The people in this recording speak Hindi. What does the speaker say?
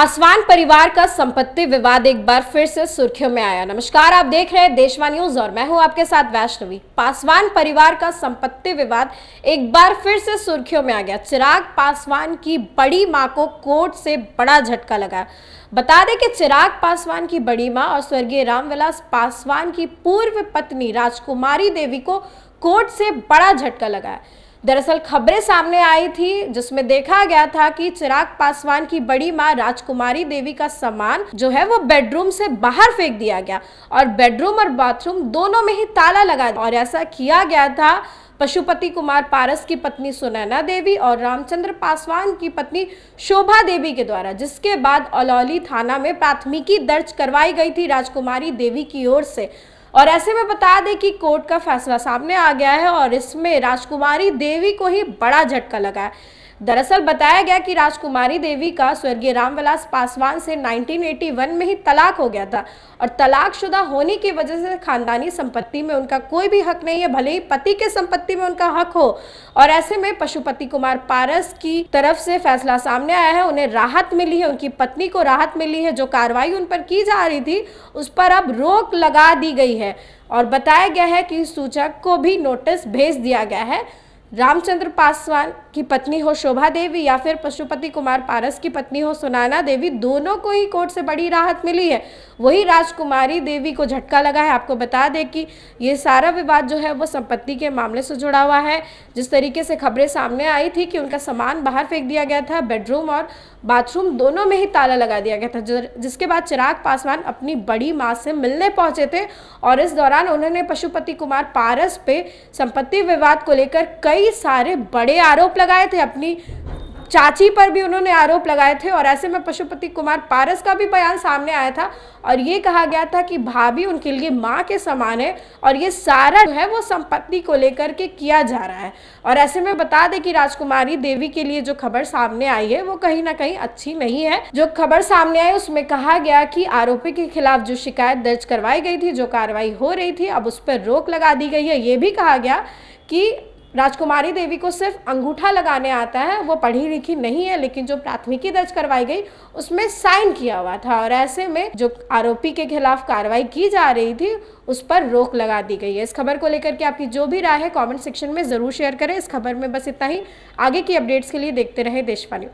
पासवान परिवार का संपत्ति विवाद एक बार फिर से सुर्खियों में आया। नमस्कार, आप देख रहे हैं देशवा न्यूज और मैं हूं आपके साथ वैष्णवी। पासवान परिवार का संपत्ति विवाद एक बार फिर से सुर्खियों में आ गया। चिराग पासवान की बड़ी मां को कोर्ट से बड़ा झटका लगा। बता दें कि चिराग पासवान की बड़ी मां और स्वर्गीय रामविलास पासवान की पूर्व पत्नी राजकुमारी देवी को कोर्ट से बड़ा झटका लगा। दरअसल खबरें सामने आई थी जिसमें देखा गया था कि चिराग पासवान की बड़ी मां राजकुमारी देवी का सामान जो है वो बेडरूम से बाहर फेंक दिया गया और बेडरूम और बाथरूम दोनों में ही ताला लगा दिया। और ऐसा किया गया था पशुपति कुमार पारस की पत्नी सुनैना देवी और रामचंद्र पासवान की पत्नी शोभा देवी के द्वारा, जिसके बाद अलौली थाना में प्राथमिकी दर्ज करवाई गई थी राजकुमारी देवी की ओर से। और ऐसे में बता दें कि कोर्ट का फैसला सामने आ गया है और इसमें राजकुमारी देवी को ही बड़ा झटका लगा है। दरअसल बताया गया कि राजकुमारी देवी का स्वर्गीय रामविलास पासवान से 1981 में ही तलाक हो गया था और तलाकशुदा होने की वजह से खानदानी संपत्ति में उनका कोई भी हक नहीं है, भले ही पति के संपत्ति में उनका हक हो। और ऐसे में पशुपति कुमार पारस की तरफ से फैसला सामने आया है, उन्हें राहत मिली है, उनकी पत्नी को राहत मिली है। जो कार्रवाई उन पर की जा रही थी उस पर अब रोक लगा दी गई है और बताया गया है कि सूचक को भी नोटिस भेज दिया गया है। रामचंद्र पासवान की पत्नी हो शोभा देवी या फिर पशुपति कुमार पारस की पत्नी हो सुनैना देवी, दोनों को ही कोर्ट से बड़ी राहत मिली है। वही राजकुमारी देवी को झटका लगा है। आपको बता दें कि ये सारा विवाद जो है वो संपत्ति के मामले से जुड़ा हुआ है। जिस तरीके से खबरें सामने आई थी कि उनका सामान बाहर फेंक दिया गया था, बेडरूम और बाथरूम दोनों में ही ताला लगा दिया गया था, जिसके बाद चिराग पासवान अपनी बड़ी मां से मिलने पहुंचे थे और इस दौरान उन्होंने पशुपति कुमार पारस पे संपत्ति विवाद को लेकर कई सारे बड़े आरोप लगाए थे। अपनी चाची पर भी उन्होंने आरोप लगाए थे और ऐसे में पशुपति कुमार पारस का भी बयान सामने आया था और ये कहा गया था कि भाभी उनके लिए मां के समान है और ये सारा जो है वो संपत्ति को लेकर के किया जा रहा है। और ऐसे में बता दें कि राजकुमारी देवी के लिए जो खबर सामने आई है वो कहीं ना कहीं अच्छी नहीं है। जो खबर सामने आई उसमें कहा गया कि आरोपी के खिलाफ जो शिकायत दर्ज करवाई गई थी, जो कार्रवाई हो रही थी, अब उस पर रोक लगा दी गई है। ये भी कहा गया कि राजकुमारी देवी को सिर्फ अंगूठा लगाने आता है, वो पढ़ी लिखी नहीं है, लेकिन जो प्राथमिकी दर्ज करवाई गई उसमें साइन किया हुआ था और ऐसे में जो आरोपी के खिलाफ कार्रवाई की जा रही थी उस पर रोक लगा दी गई है। इस खबर को लेकर के आपकी जो भी राय है कमेंट सेक्शन में जरूर शेयर करें। इस खबर में बस इतना ही। आगे की अपडेट्स के लिए देखते रहे देशवा न्यूज।